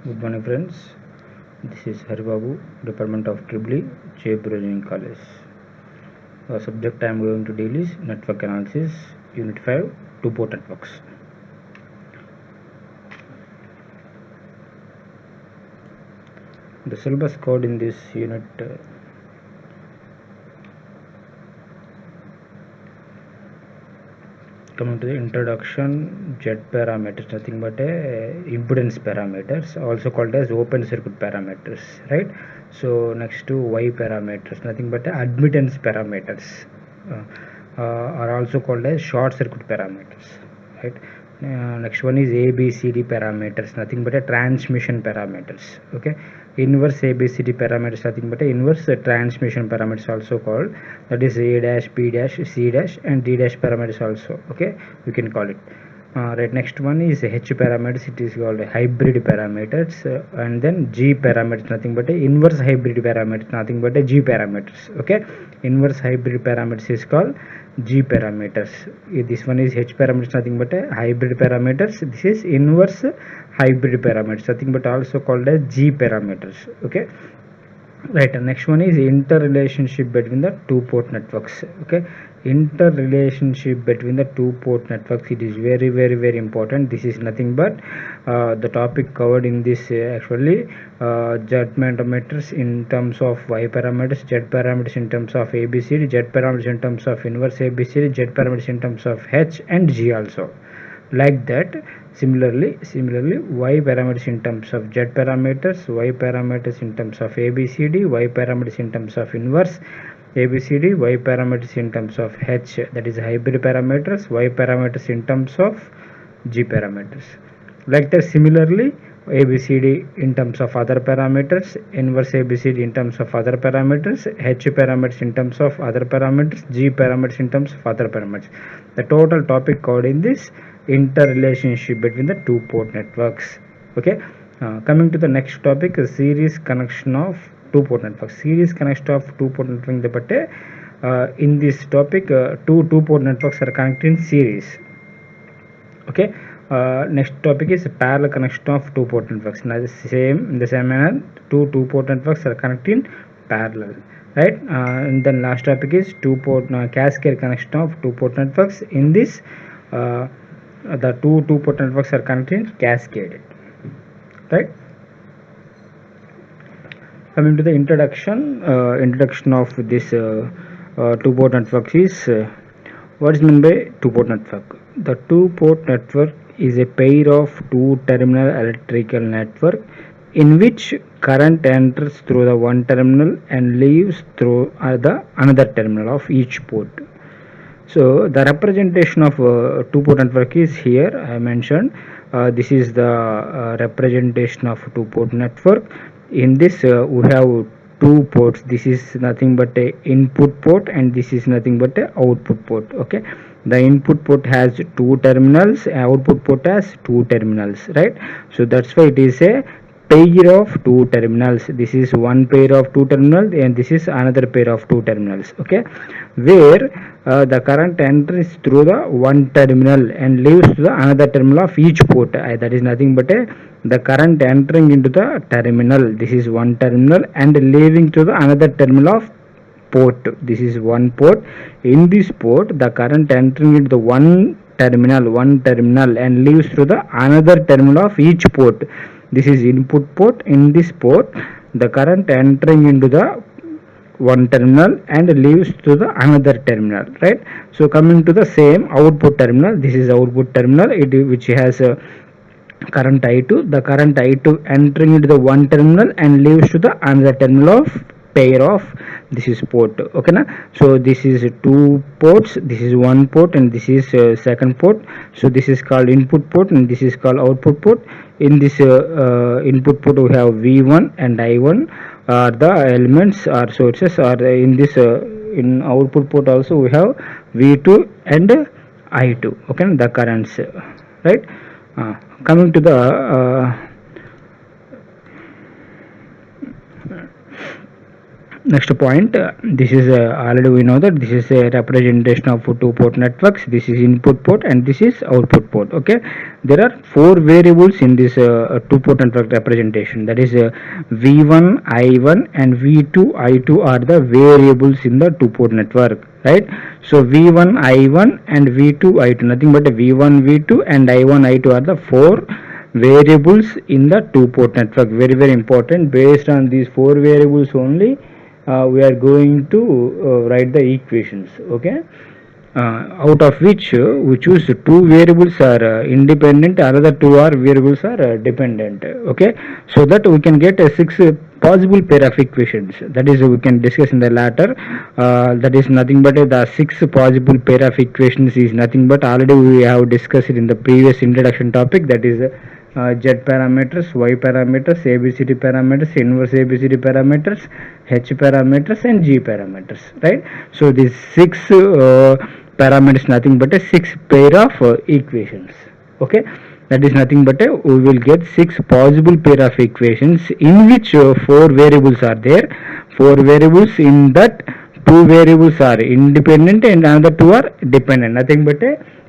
Good morning, friends. This is Haribabu, Department of EEE, Jaipur Engineering College. The subject I am going to deal is Network Analysis, Unit 5, Two-Port Networks. The syllabus code in this unit coming to the introduction, Z parameters, nothing but impedance parameters, also called as open circuit parameters, right? So next to Y parameters, nothing but admittance parameters, are also called as short circuit parameters, right? Next one is ABCD parameters, nothing but transmission parameters. Okay, inverse ABCD parameters, nothing but inverse transmission parameters also called, that is A dash, B dash, C dash and D dash parameters also. Okay, we can call it. Right, next one is H parameters, it is called hybrid parameters, and then G parameters, nothing but inverse hybrid parameters, nothing but G parameters. Okay, inverse hybrid parameters is called G parameters. This one is H parameters, nothing but hybrid parameters. This is inverse hybrid parameters, nothing but also called as G parameters. Okay, right. Next one is interrelationship between the two-port networks. Okay, interrelationship between the two-port networks, it is very important. This is nothing but the topic covered in this actually Z parameters in terms of Y parameters, Z parameters in terms of ABCD, Z parameters in terms of inverse ABCD, Z parameters in terms of H and G also. Like that, similarly Y parameters in terms of Z parameters, Y parameters in terms of ABCD, Y parameters in terms of inverse ABCD, Y parameters in terms of H, that is hybrid parameters, Y parameters in terms of G parameters. Like that, similarly ABCD in terms of other parameters, inverse ABCD in terms of other parameters, H parameters in terms of other parameters, G parameters in terms of other parameters. The total topic covered in this interrelationship between the two-port networks. Okay, coming to the next topic, series connection of two-port networks. Series connection of two-port network. In this topic, two-port networks are connected in series. Okay, next topic is parallel connection of two-port networks. Now the same manner, two-port networks are connected in parallel, right? And then last topic is two-port cascade connection of two-port networks. In this, the two-port networks are connected in cascade, right? Coming to the introduction of this two-port network is what is meant by two-port network. The two-port network is a pair of two-terminal electrical network in which current enters through the one terminal and leaves through the another terminal of each port. So the representation of two-port network is here. I mentioned this is the representation of two-port network. In this we have two ports. This is nothing but a input port and this is nothing but a output port. Okay, the input port has two terminals, output port has two terminals, right? So that's why it is a pair of two terminals. This is one pair of two terminals and this is another pair of two terminals. Okay, where the current enters through the one terminal and leaves to the another terminal of each port. That is nothing but the current entering into the terminal, this is one terminal, and leaving to the another terminal of port, this is one port. In this port the current entering into the one terminal and leaves through the another terminal of each port, this is input port. In this port the current entering into the one terminal and leaves to the another terminal, right? So coming to the same output terminal, this is output terminal, which has a current I2, the current I2 entering into the one terminal and leaves to the another terminal of pair of, this is port. Okay na? So this is two ports, this is one port and this is second port. So this is called input port and this is called output port. In this input port we have V1 and I1 are the elements or sources, or in this in output port also we have V2 and I2. Okay, the currents, right? Coming to Next point, this is already we know that this is a representation of two port networks. This is input port and this is output port. Okay, there are four variables in this two port network representation. That is V1, I1 and V2, I2 are the variables in the two port network, right? So V1, I1 and V2, I2, nothing but V1, V2 and I1, I2 are the four variables in the two port network. Very very important. Based on these four variables only we are going to write the equations. Okay, out of which we choose two variables are independent, another two are variables are dependent. Okay, so that we can get six possible pair of equations. That is we can discuss in the latter. That is nothing but the six possible pair of equations is nothing but already we have discussed it in the previous introduction topic. That is Z parameters, Y parameters, ABCD parameters, inverse ABCD parameters, H parameters and G parameters, right? So these six parameters nothing but a six pair of equations. Okay, that is nothing but we will get six possible pair of equations in which four variables are there. Four variables, in that two variables are independent and another two are dependent. Nothing but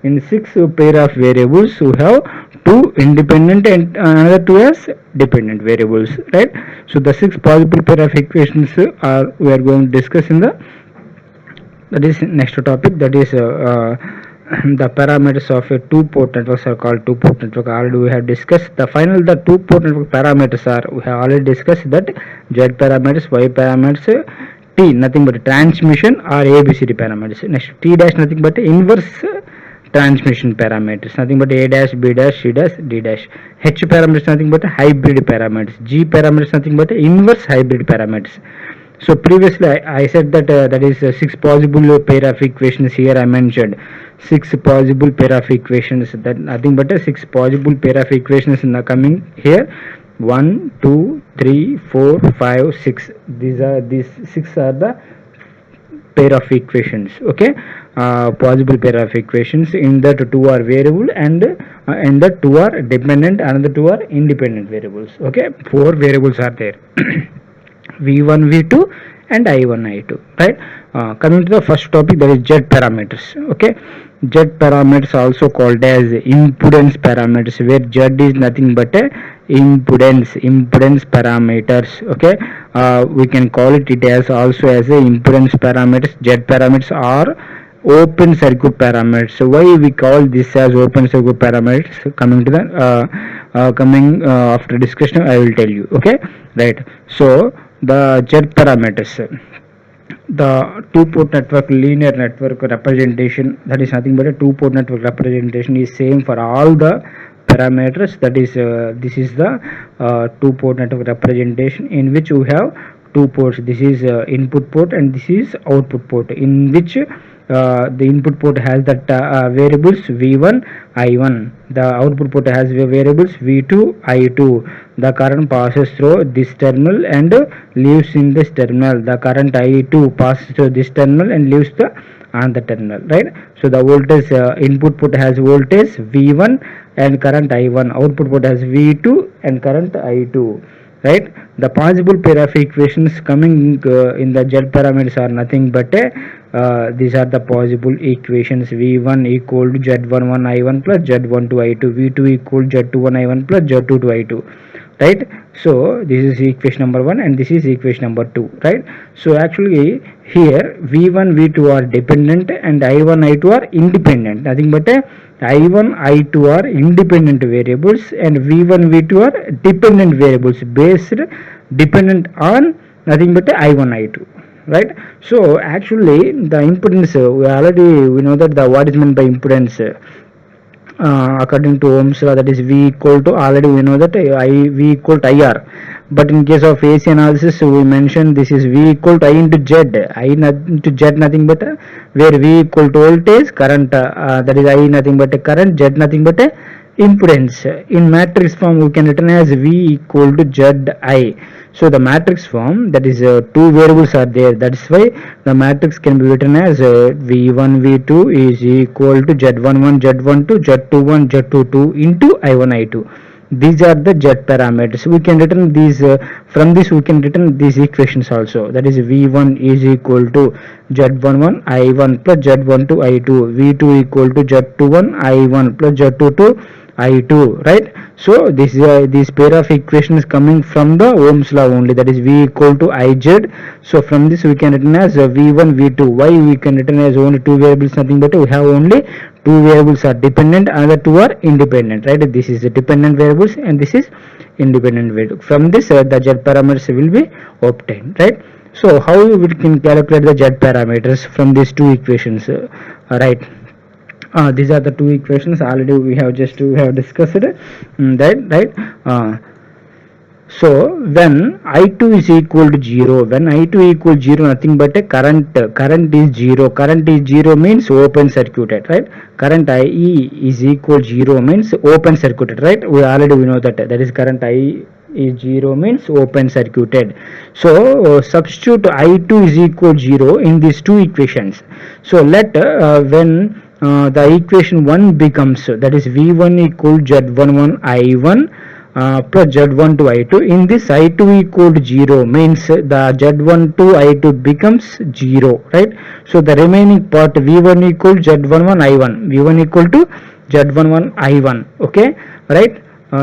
in six pair of variables we have two independent and another two as dependent variables, right? So the six possible pair of equations are we are going to discuss in the that is next topic. That is the parameters of a two port networks are called two port network. Already we have discussed the the two port network parameters are, we have already discussed that Z parameters, Y parameters, T nothing but transmission or ABCD parameters. Next T dash nothing but inverse transmission parameters, nothing but A dash, B dash, C dash, D dash. H parameters nothing but hybrid parameters. G parameters nothing but inverse hybrid parameters. So previously I said that that is six possible pair of equations. Here I mentioned six possible pair of equations, that nothing but six possible pair of equations in the coming here. 1, 2, 3, 4, 5, 6. These six are the pair of equations. Okay, possible pair of equations. In that two are variable and in that two are dependent, another two are independent variables. Okay, four variables are there. V1, V2 and I1, I2, right? Coming to the first topic, that is Z parameters. Okay, Z parameters also called as impedance parameters, where Z is nothing but a impedance parameters. Okay, we can call it as also as a impedance parameters. Z parameters are open circuit parameters. So why we call this as open circuit parameters? Coming to the after discussion I will tell you. Okay, right? So the Z parameters, the two port network linear network representation, that is nothing but a two port network representation is same for all the parameters. That is this is the two port network representation in which we have two ports. This is input port and this is output port, in which the input port has the variables V1, I1. The output port has variables V2, I2. The current passes through this terminal and leaves in this terminal. The current I2 passes through this terminal and leaves the on the terminal, right? So the voltage input port has voltage V1 and current I1. Output port has V2 and current I2, right? The possible pair of equations coming in the Z parameters are nothing but these are the possible equations. V1 equal to Z11 I1 plus Z12 I2. V2 equal to Z21 I1 plus Z22 I2, right? So this is equation number 1 and this is equation number 2, right? So actually here V1 V2 are dependent and I1 I2 are independent. Nothing but I1 I2 are independent variables and V1 V2 are dependent variables, based dependent on nothing but I1 I2, right? So actually the impedance, we know that the what is meant by impedance according to Ohm's law, that is V equal to, already we know that V equal to IR, but in case of AC analysis we mentioned this is V equal to I into Z. I into Z nothing but where V equal to voltage, current, that is I nothing but a current, Z nothing but a impedance. In matrix form we can written as V equal to Zi. So the matrix form, that is two variables are there, that's why the matrix can be written as V1 V2 is equal to Z11 Z12 Z21 Z22 into I1 I2. these are the Z parameters. We can return these from this we can return these equations also, that is V1 is equal to Z11 I1 plus Z12 I2, V2 equal to Z21 I1 plus Z22 I2, right? So this pair of equations coming from the Ohm's law only, that is V equal to IZ. So from this we can written as V1 V2. Why we can written as only two variables, nothing but we have only two variables are dependent, another two are independent, right? This is the dependent variables and this is independent variable. From this the Z parameters will be obtained, right? So how we can calculate the Z parameters from these two equations, right? These are the two equations already we have discussed, right? So when I2 is equal to 0, when I2 equal 0, nothing but a current is 0. Current is 0 means open circuited, right? Current IE is equal 0 means open circuited, right? We know that is current I is 0 means open circuited. So substitute I2 is equal 0 in these two equations. So let when the equation 1 becomes, that is V1 equal Z11 I1 plus Z12 I2. In this I2 equal to 0 means the Z12 I2 becomes 0, right? So the remaining part V1 equal Z11 I1, V1 equal to Z11 I1, okay, right?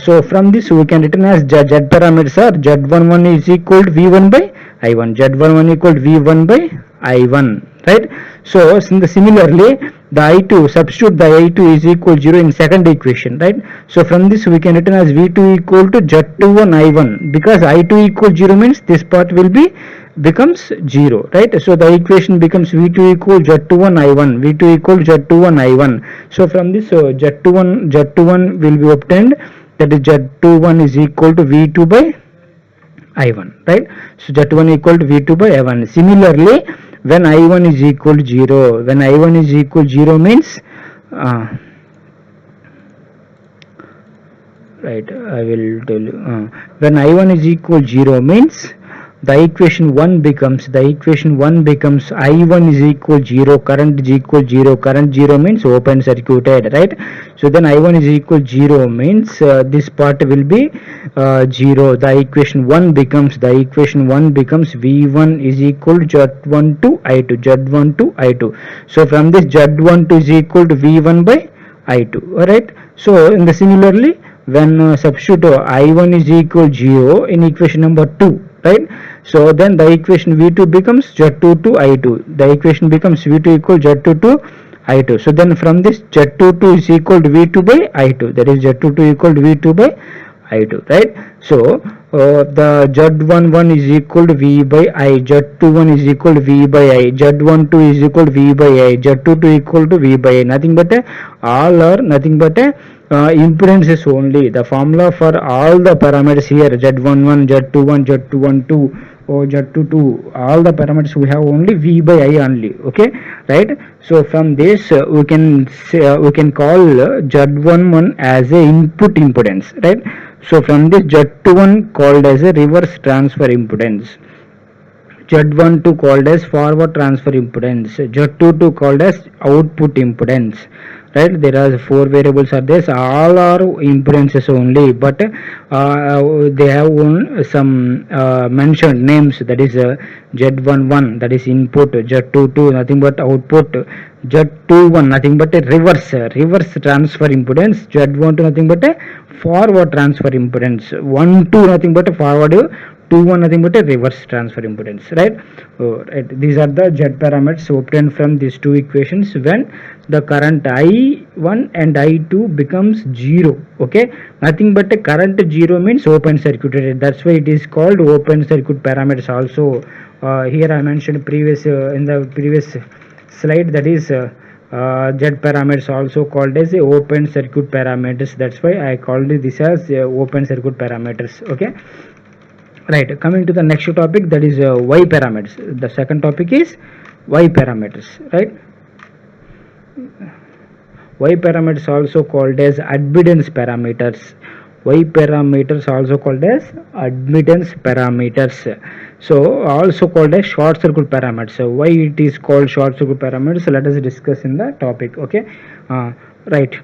So from this we can written as Z parameters are Z11 is equal to V1 by I1, Z11 equal to V1 by I1, right? So similarly the I2, substitute the I2 is equal 0 in second equation, right? So from this we can written as V2 equal to Z21 I1, because I2 equal 0 means this part will be becomes 0, right? So the equation becomes V2 equal Z21 I1, V2 equal Z21 I1. So from this Z21 will be obtained, that is Z21 is equal to V2 by I1, right? So Z1 equal to V2 by I1. Similarly, when I1 is equal to 0, when I1 is equal to 0 means right, I will tell you, when I1 is equal to 0 means the equation 1 becomes I1 is equal to 0, current is equal to 0, current 0 means open circuited, right? So then I1 is equal to 0 means this part will be 0. The equation 1 becomes V1 is equal to Z12 I2. So from this Z12 is equal to V1 by I2, alright? So in the similarly, when substitute I1 is equal to 0 in equation number 2, right? So then the equation V2 becomes Z22 I2. The equation becomes V2 equal Z22 I2. So then from this Z22 is equal to V2 by I2. That is Z22 equal to V2 by I2, right? So the Z11 is equal to V by I, Z21 is equal to V by I, Z12 is equal to V by I, Z22 equal to V by I. Nothing but all are nothing but impedances only. The formula for all the parameters here, Z11, Z21, Z212 or Z22, all the parameters we have only V by I only, okay, right? So from this we can say, we can call Z11 as a input impedance, right? So from this Z21 called as a reverse transfer impedance, Z12 called as forward transfer impedance, Z22 called as output impedance, right? There are four variables are there, so all are impedances only, but they have some mentioned names, that is Z11 that is input, Z22 nothing but output, Z21 nothing but a reverse transfer impedance, Z12 nothing but a forward transfer impedance, 1 2 nothing but a forward, 2 1 nothing but a reverse transfer impedance, right? Right? These are the Z parameters obtained from these two equations when the current I1 and I2 becomes 0, okay? Nothing but a current 0 means open circuited, that's why it is called open circuit parameters also. Here I mentioned previous in the previous slide, that is Z parameters also called as open circuit parameters, that's why I called this as open circuit parameters, okay, right? Coming to the next topic, that is Y parameters. The second topic is Y parameters, right? Y parameters also called as admittance parameters. Y parameters also called as admittance parameters. So also called as short circuit parameters. So why it is called short circuit parameters? Let us discuss in the topic. Okay, right.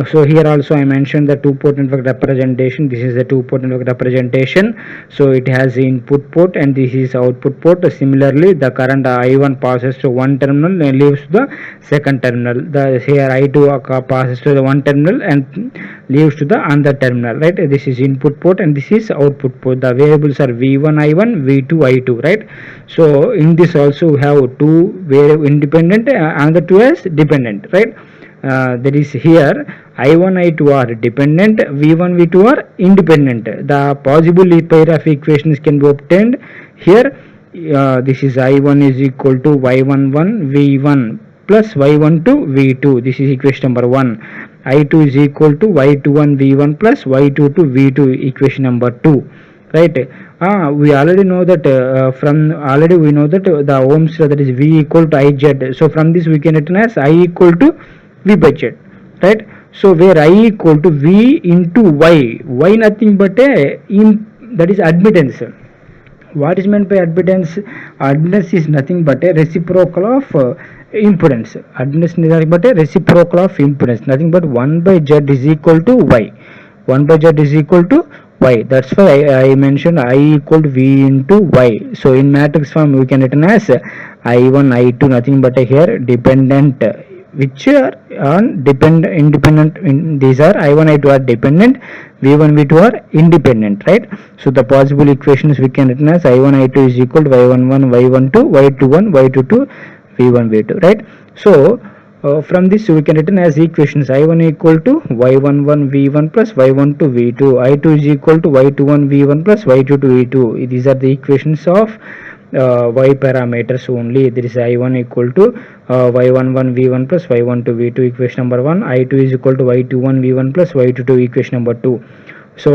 So here also I mentioned the two-port network representation. This is the two-port network representation. So it has input port and this is output port. Similarly, the current I1 passes to one terminal and leaves the second terminal. The here I2 passes to the one terminal and leaves to the another terminal, right? This is input port and this is output port. The variables are V1 I1, V2 I2, right? So in this also we have two variable independent, another two as dependent, right? That is here I1 I2 are dependent, V1 V2 are independent. The possible pair of equations can be obtained here. This is I1 is equal to Y11 V1 plus Y12 V2. This is equation number 1. I2 is equal to Y21 V1 plus Y22 V2, equation number 2, right? We already know that we know that the Ohm's law, that is V equal to IZ. So from this we can written as I equal to V by Z, right? So where I equal to V into Y nothing but that is admittance. What is meant by admittance? Admittance is nothing but a reciprocal of impedance. Admittance is nothing but a reciprocal of impedance. Nothing but 1 by Z is equal to Y. 1 by Z is equal to Y. That's why I mentioned I equal to V into Y. So in matrix form we can written as I1, I2 nothing but a here dependent, which are on independent. These are I1, I2 are dependent, V1, V2 are independent, right? So the possible equations we can written as I1, I2 is equal to Y11, Y12, Y21, Y22, V1, V2, right? So from this we can written as equations I1 equal to Y11 V1 plus Y12 V2, I2 is equal to Y21 V1 plus Y22 V2. These are the equations of Y parameters only. There is I1 equal to Y11 V1 plus Y12 V2, equation number 1. I2 is equal to Y21 V1 plus Y22, equation number 2. So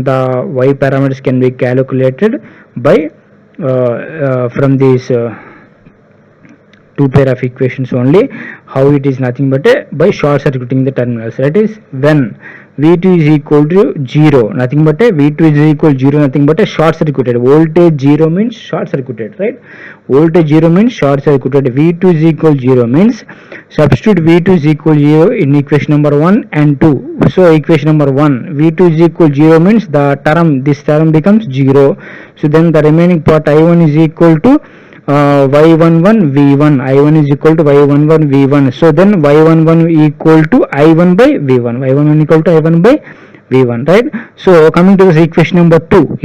the Y parameters can be calculated by from these two pair of equations only. How it is nothing but by short circuiting the terminals. That is when V2 is equal to 0, nothing but V2 is equal to 0, nothing but short circuited. Voltage 0 means short circuited, right? Voltage 0 means short circuited. V2 is equal to 0 means substitute V2 is equal to 0 in equation number 1 and 2. So equation number 1, V2 is equal to 0 means this term becomes 0. So then the remaining part I1 is equal to Y11 V1. I1 is equal to Y11 V1. So then Y11 equal to I1 by V1. Y11 equal to I1 by V1, right? So coming to this equation number 2.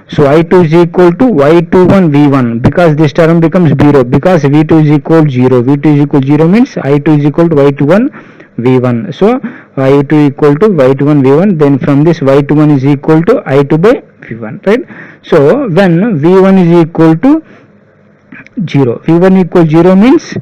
So I2 is equal to Y21 V1, because this term becomes 0, because V2 is equal to 0. V2 is equal to 0 means I2 is equal to Y21 V1. So I2 equal to Y21 V1. Then from this Y21 is equal to I2 by V1, right? So when V1 is equal to 0, V1 equal 0 means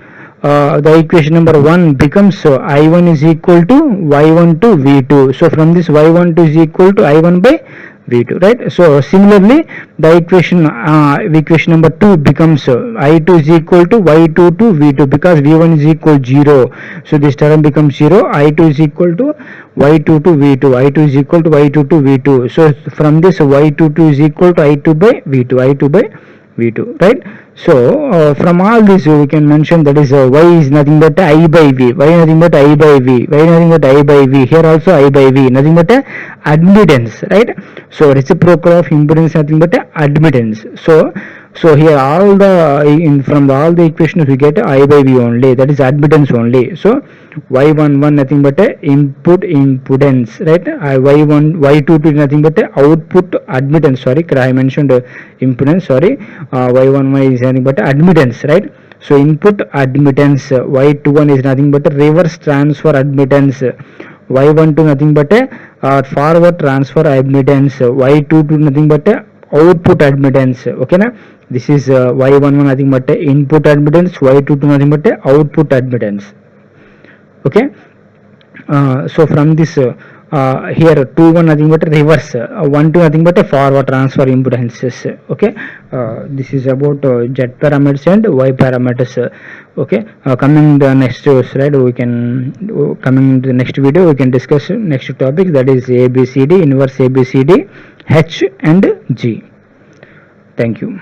the equation number 1 becomes I1 is equal to Y1 to V2. So from this Y12 is equal to I1 by V2, right? So similarly the equation number 2 becomes I2 is equal to Y2 to V2, because V1 is equal to 0. So this term becomes 0. I2 is equal to Y2 to V2. I2 is equal to Y2 to V2. So from this Y22 is equal to I2 by V2, right? So from all this we can mention that is Y is nothing but I by V. Y nothing but I by V. Y nothing but I by V. Here also I by V. Nothing but admittance, right? So reciprocal of impedance nothing but admittance. So here all the from all the equations we get I by V only, that is admittance only. So Y11 nothing but input impedance, right? Y22 nothing but output admittance. Sorry, I mentioned impedance. Sorry, Y11 is nothing but admittance, right? So input admittance. Y21 is nothing but reverse transfer admittance. Y12 nothing but forward transfer admittance. Y22 nothing but output admittance. Okay na? This is Y11 nothing but input admittance. Y22 nothing but output admittance. Okay. So from this here 2-1 nothing but reverse, 1-2 nothing but a forward transfer impedances. Okay. This is about Z parameters and Y parameters. Okay. Coming the next slide we can coming to the next video we can discuss next topics, that is ABCD, inverse ABCD, H and G. Thank you.